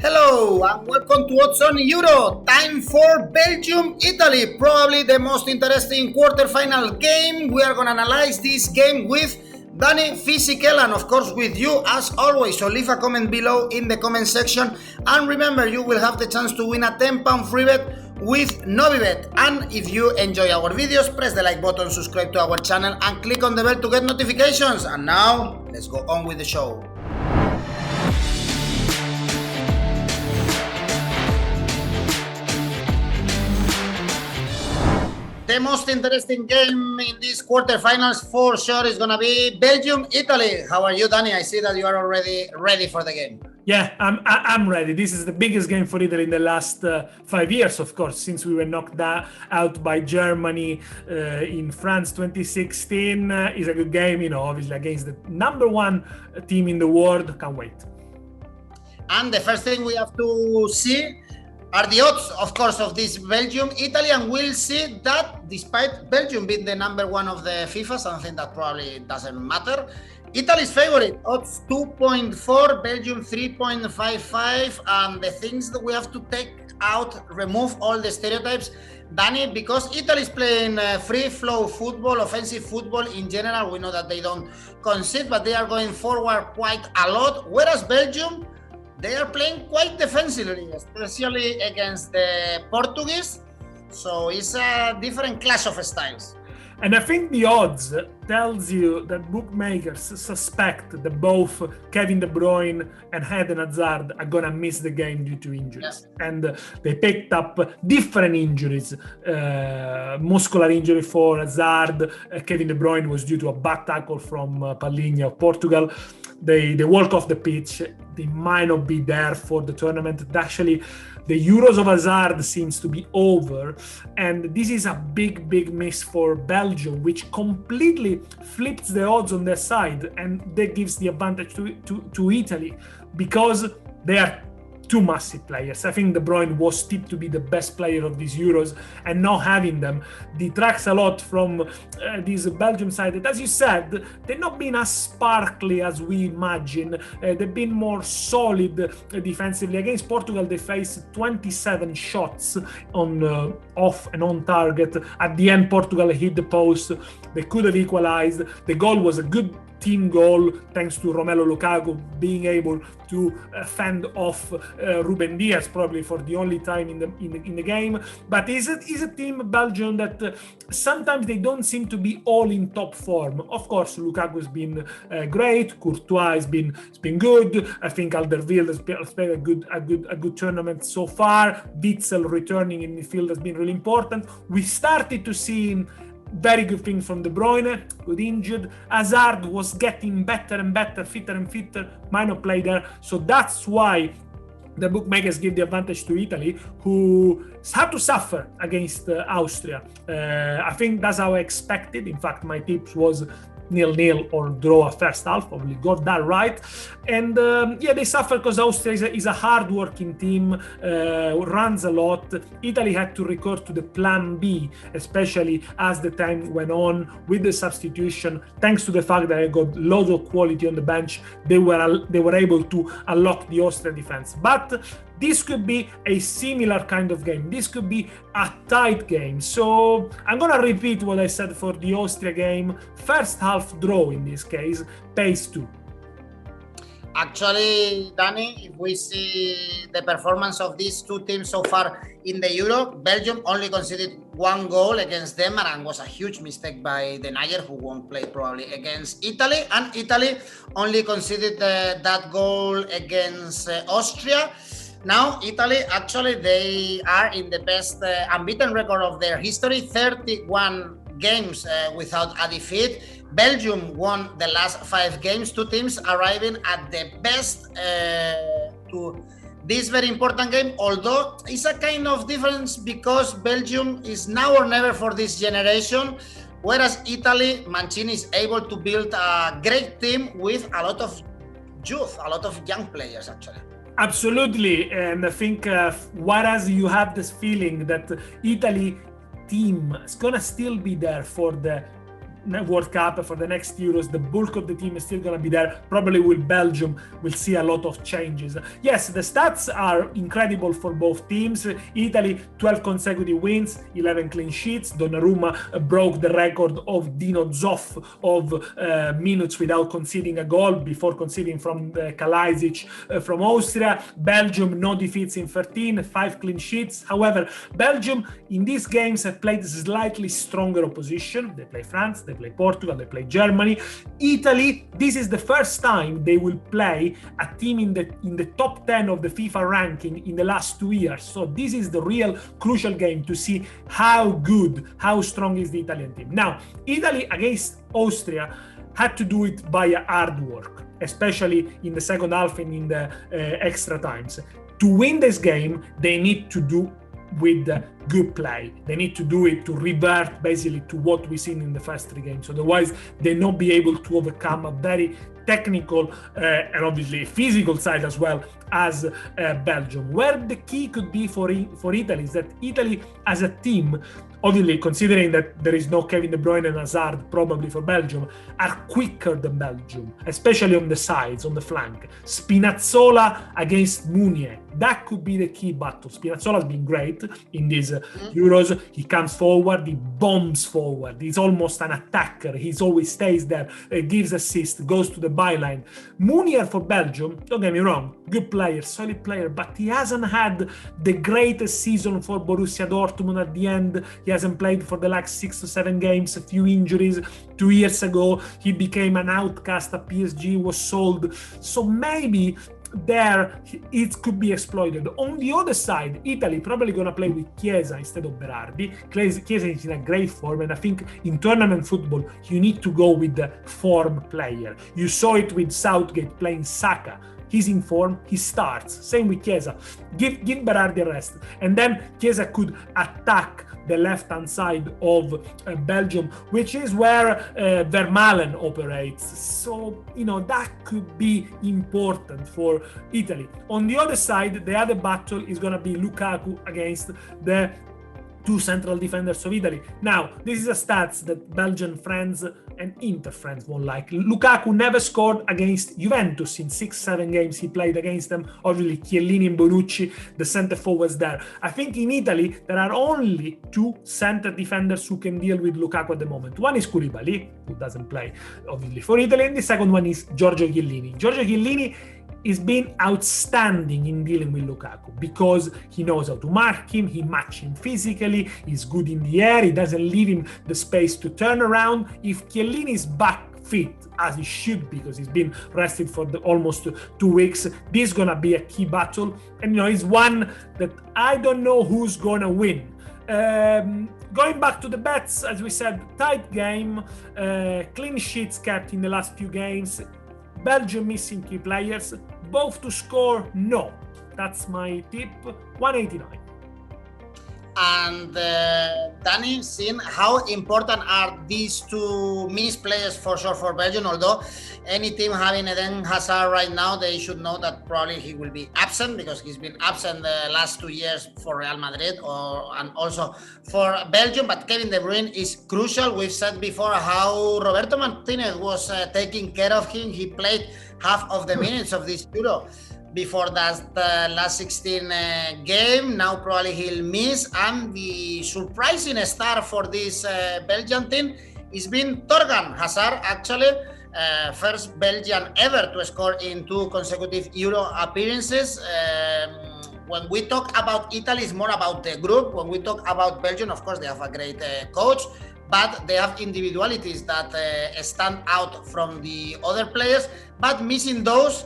Hello and welcome to Odds on Euro. Time for Belgium-Italy, probably the most interesting quarterfinal game. We are going to analyze this game with Daniele Fisichella and of course with you as always. So leave a comment below in the comment section and remember you will have the chance to win a £10 free bet with Novibet. And if you enjoy our videos, press the like button, subscribe to our channel and click on the bell to get notifications. And now let's go on with the show. The most interesting game in these quarterfinals for sure is going to be Belgium-Italy. How are you, Danny? I see that you are already ready for the game. Yeah, I'm ready. This is the biggest game for Italy in the last 5 years, of course, since we were knocked out by Germany in France 2016. It's a good game, obviously against the number one team in the world. Can't wait. And the first thing we have to see are the odds, of course, of this Belgium-Italy, and we'll see that despite Belgium being the number one of the FIFA, something that probably doesn't matter, Italy's favorite, odds 2.4, Belgium 3.55, and the things that we have to take out, remove all the stereotypes, Danny, because Italy is playing free-flow football, offensive football in general. We know that they don't concede, but they are going forward quite a lot, whereas Belgium, they are playing quite defensively, especially against the Portuguese. So it's a different clash of styles. And I think the odds tells you that bookmakers suspect that both Kevin De Bruyne and Eden Hazard are going to miss the game due to injuries. Yes. And they picked up different injuries. Muscular injury for Hazard. Kevin De Bruyne was due to a bad tackle from Palhinha of Portugal. They walk off the pitch. They might not be there for the tournament. Actually, the Euros of Hazard seems to be over. And this is a big miss for Belgium, which completely flips the odds on their side. And that gives the advantage to Italy because they are two massive players. I think De Bruyne was tipped to be the best player of these Euros, and not having them detracts a lot from this Belgium side that, as you said, they've not been as sparkly as we imagine. They've been more solid defensively. Against Portugal, they faced 27 shots on off and on target. At the end, Portugal hit the post. They could have equalized. The goal was a good team goal thanks to Romelu Lukaku being able to fend off Ruben Dias probably for the only time in the game. But is a team, Belgium, that sometimes they don't seem to be all in top form. Of course, Lukaku's been great. Courtois has been good. I think Alderweireld has played a good tournament so far. Witsel returning in midfield has been really important. We started to see very good things from De Bruyne, good injured. Hazard was getting better and better, fitter and fitter, might not play there. So that's why the bookmakers give the advantage to Italy, who had to suffer against Austria. I think that's how I expected. In fact, my tips was 0-0 or draw a first half, probably got that right. And they suffer because Austria is a hard-working team, runs a lot. Italy had to resort to the plan B, especially as the time went on with the substitution. Thanks to the fact that I got loads of quality on the bench, they were able to unlock the Austrian defense. But this could be a similar kind of game. This could be a tight game. So I'm going to repeat what I said for the Austria game. First half draw in this case, pays 2. Actually, Danny, if we see the performance of these two teams so far in the Euro, Belgium only conceded one goal against them, and was a huge mistake by the Nayer, who won't play probably against Italy. And Italy only conceded that goal against Austria. Now, Italy, actually, they are in the best unbeaten record of their history, 31 games without a defeat. Belgium won the last 5 games, two teams arriving at the best to this very important game, although it's a kind of difference because Belgium is now or never for this generation, whereas Italy, Mancini is able to build a great team with a lot of youth, a lot of young players, actually. Absolutely, and I think whereas you have this feeling that Italy team is gonna still be there for the World Cup, for the next Euros. The bulk of the team is still going to be there. Probably with Belgium, we'll see a lot of changes. Yes, the stats are incredible for both teams. Italy, 12 consecutive wins, 11 clean sheets. Donnarumma broke the record of Dino Zoff of minutes without conceding a goal before conceding from Kalajdzic from Austria. Belgium, no defeats in 13, 5 clean sheets. However, Belgium in these games have played slightly stronger opposition. They play France, they play Portugal, they play Germany. Italy, this is the first time they will play a team in the top 10 of the FIFA ranking in the last 2 years. So this is the real crucial game to see how good, how strong is the Italian team. Now, Italy against Austria had to do it by hard work, especially in the second half and in the extra times. To win this game, they need to do with good play. They need to do it to revert basically to what we've seen in the first 3 games. Otherwise, they not be able to overcome a very technical and obviously physical side as well as Belgium. Where the key could be for Italy is that Italy as a team, obviously considering that there is no Kevin De Bruyne and Hazard probably for Belgium, are quicker than Belgium, especially on the sides, on the flank. Spinazzola against Meunier, that could be the key battle. Spinazzola has been great in these Euros. He comes forward, he bombs forward. He's almost an attacker. He always stays there, gives assist, goes to the byline. Meunier for Belgium, don't get me wrong, good player, solid player, but he hasn't had the greatest season for Borussia Dortmund at the end. He hasn't played for the last 6 to 7 games, a few injuries. 2 years ago, he became an outcast at PSG, was sold. So maybe there it could be exploited. On the other side, Italy probably going to play with Chiesa instead of Berardi. Chiesa is in a great form, and I think in tournament football you need to go with the form player. You saw it with Southgate playing Saka. He's in form, he starts. Same with Chiesa. Give Berardi a rest, and then Chiesa could attack the left-hand side of Belgium, which is where Vermaelen operates. So, that could be important for Italy. On the other side, the other battle is going to be Lukaku against the 2 central defenders of Italy. Now, this is a stats that Belgian friends and Inter friends won't like. Lukaku never scored against Juventus in 6-7 games he played against them. Obviously, Chiellini and Bonucci, the center forwards there. I think in Italy, there are only 2 center defenders who can deal with Lukaku at the moment. One is Koulibaly, who doesn't play, obviously, for Italy, and the second one is Giorgio Chiellini. Giorgio Chiellini is been outstanding in dealing with Lukaku because he knows how to mark him, he matches him physically, he's good in the air, he doesn't leave him the space to turn around. If Chiellini is back fit, as he should because he's been rested for almost 2 weeks, this is gonna be a key battle, and it's one that I don't know who's gonna win. Going back to the bets, as we said, tight game, clean sheets kept in the last few games. Belgium missing key players, both to score, no. That's my tip, 189. And Danny, seeing how important are these 2 missed players for sure for Belgium, although any team having Eden Hazard right now, they should know that probably he will be absent because he's been absent the last 2 years for Real Madrid and also for Belgium. But Kevin De Bruyne is crucial. We've said before how Roberto Martinez was taking care of him. He played half of the minutes of this Euro before that last 16 game. Now probably he'll miss, and the surprising star for this Belgian team is been Thorgan Hazard, actually first Belgian ever to score in 2 consecutive Euro appearances. When we talk about Italy, it's more about the group. When we talk about Belgium, of course they have a great coach, but they have individualities that stand out from the other players, but missing those,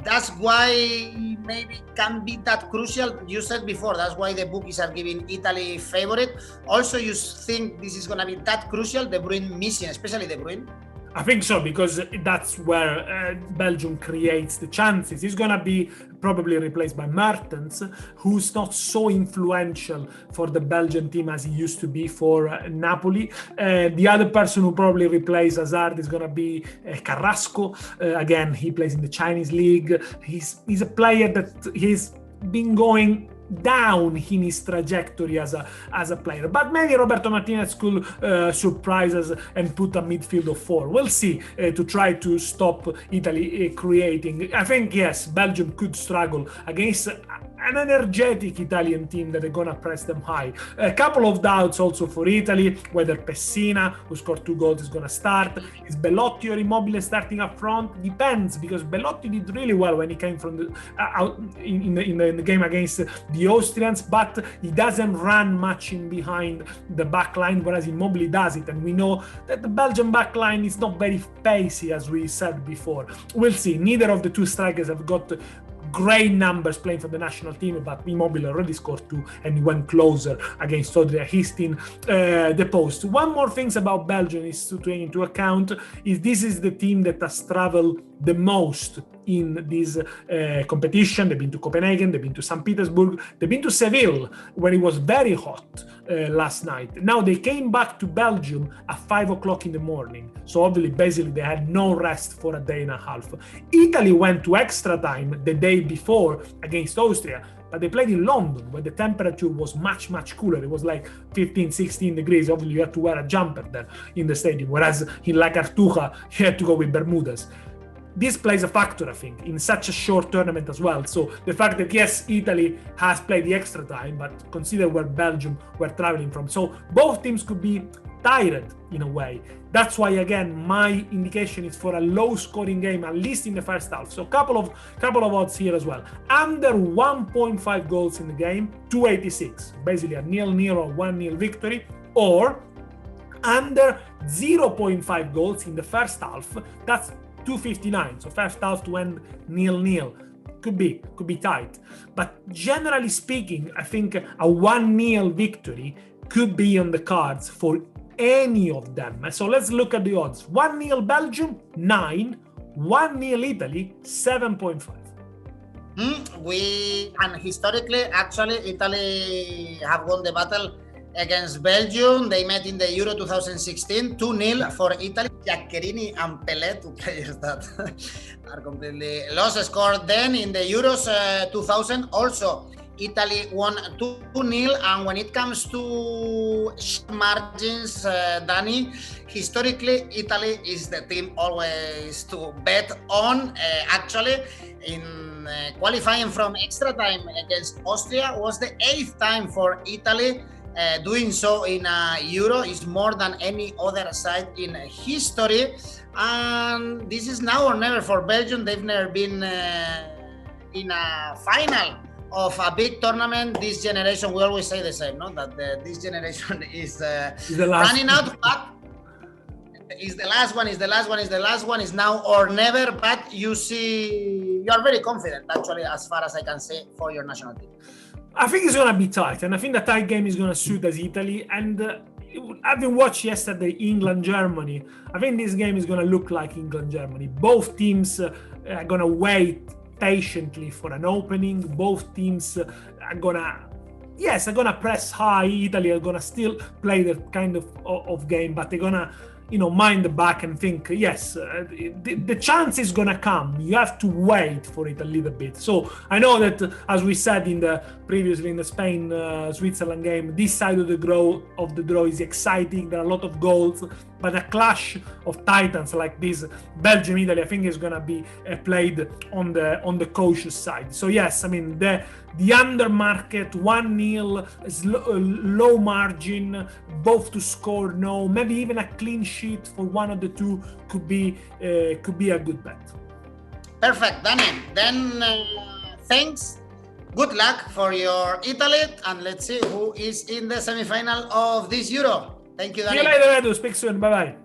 that's why maybe can be that crucial. You said before, that's why the bookies are giving Italy favorite. Also, you think this is going to be that crucial, De Bruyne missing, especially De Bruyne? I think so, because that's where Belgium creates the chances. He's going to be probably replaced by Mertens, who's not so influential for the Belgian team as he used to be for Napoli. The other person who probably replaces Hazard is going to be Carrasco. Again, he plays in the Chinese league. He's a player that he's been going down in his trajectory as a player. But maybe Roberto Martinez could surprise us and put a midfield of 4. We'll see, to try to stop Italy creating. I think, yes, Belgium could struggle against an energetic Italian team that are going to press them high. A couple of doubts also for Italy, whether Pessina, who scored 2 goals, is going to start. Is Belotti or Immobile starting up front? Depends, because Belotti did really well when he came from the out in the game against the Austrians, but he doesn't run much in behind the back line, whereas Immobile does it. And we know that the Belgian back line is not very pacey, as we said before. We'll see. Neither of the two strikers have got great numbers playing for the national team, but Immobile already scored 2 and he went closer against Audrey Histin, the post. One more thing about Belgium is to take into account is this is the team that has traveled the most in this competition. They've been to Copenhagen, they've been to St. Petersburg, they've been to Seville when it was very hot last night. Now they came back to Belgium at 5 o'clock in the morning. So obviously, basically, they had no rest for a day and a half. Italy went to extra time the day before against Austria, but they played in London where the temperature was much, much cooler. It was like 15, 16 degrees. Obviously, you had to wear a jumper there in the stadium, whereas in La Cartuja, you had to go with Bermudas. This plays a factor, I think, in such a short tournament as well. So the fact that, yes, Italy has played the extra time, but consider where Belgium were traveling from. So both teams could be tired in a way. That's why, again, my indication is for a low-scoring game, at least in the first half. So couple of odds here as well. Under 1.5 goals in the game, 286. Basically a 0-0 or 1-0 victory. Or under 0.5 goals in the first half, that's 259. So first half to end 0-0. Could be tight. But generally speaking, I think a 1-0 victory could be on the cards for any of them. So let's look at the odds. 1-0 Belgium, 9. 1-0 Italy, 7.5. And historically, actually, Italy have won the battle against Belgium. They met in the Euro 2016, 2-0 for Italy. Giaccherini and Pelé, two players that are completely lost. Scored then in the Euros 2000. Also, Italy won 2-0. And when it comes to margins, Danny, historically, Italy is the team always to bet on. Actually, in qualifying from extra time against Austria was the 8th time for Italy. Doing so in a Euro is more than any other side in history, and this is now or never for Belgium. They've never been in a final of a big tournament. This generation, we always say the same, no? That this generation is running out, but is the last one, is now or never. But you see, you are very confident, actually, as far as I can say, for your national team. I think it's going to be tight, and I think the tight game is going to suit us Italy. And having watched yesterday England-Germany, I think this game is going to look like England-Germany. Both teams are going to wait patiently for an opening. Both teams are going to press high. Italy are going to still play that kind of game, but they're going to mind the back and think, yes, the chance is gonna come. You have to wait for it a little bit. So I know that, as we said previously in the Spain Switzerland game, this side of the draw is exciting. There are a lot of goals, but a clash of titans like this Belgium Italy, I think, is gonna be played on the cautious side. So yes, I mean the under market 1-0 low margin, both to score no, maybe even a clean sheet for one of the two could be a good bet. Perfect, Danny. Then thanks. Good luck for your Italy, and let's see who is in the semi-final of this Euro. Thank you, Danny. See you later, Edu. Speak soon. Bye-bye.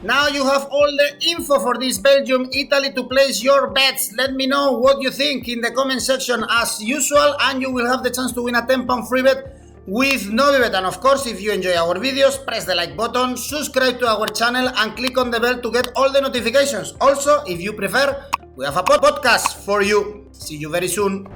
Now you have all the info for this Belgium-Italy to place your bets. Let me know what you think in the comment section as usual, and you will have the chance to win a £10 free bet with Novibet. And of course, if you enjoy our videos, press the like button, subscribe to our channel, and click on the bell to get all the notifications. Also, if you prefer, we have a podcast for you. See you very soon.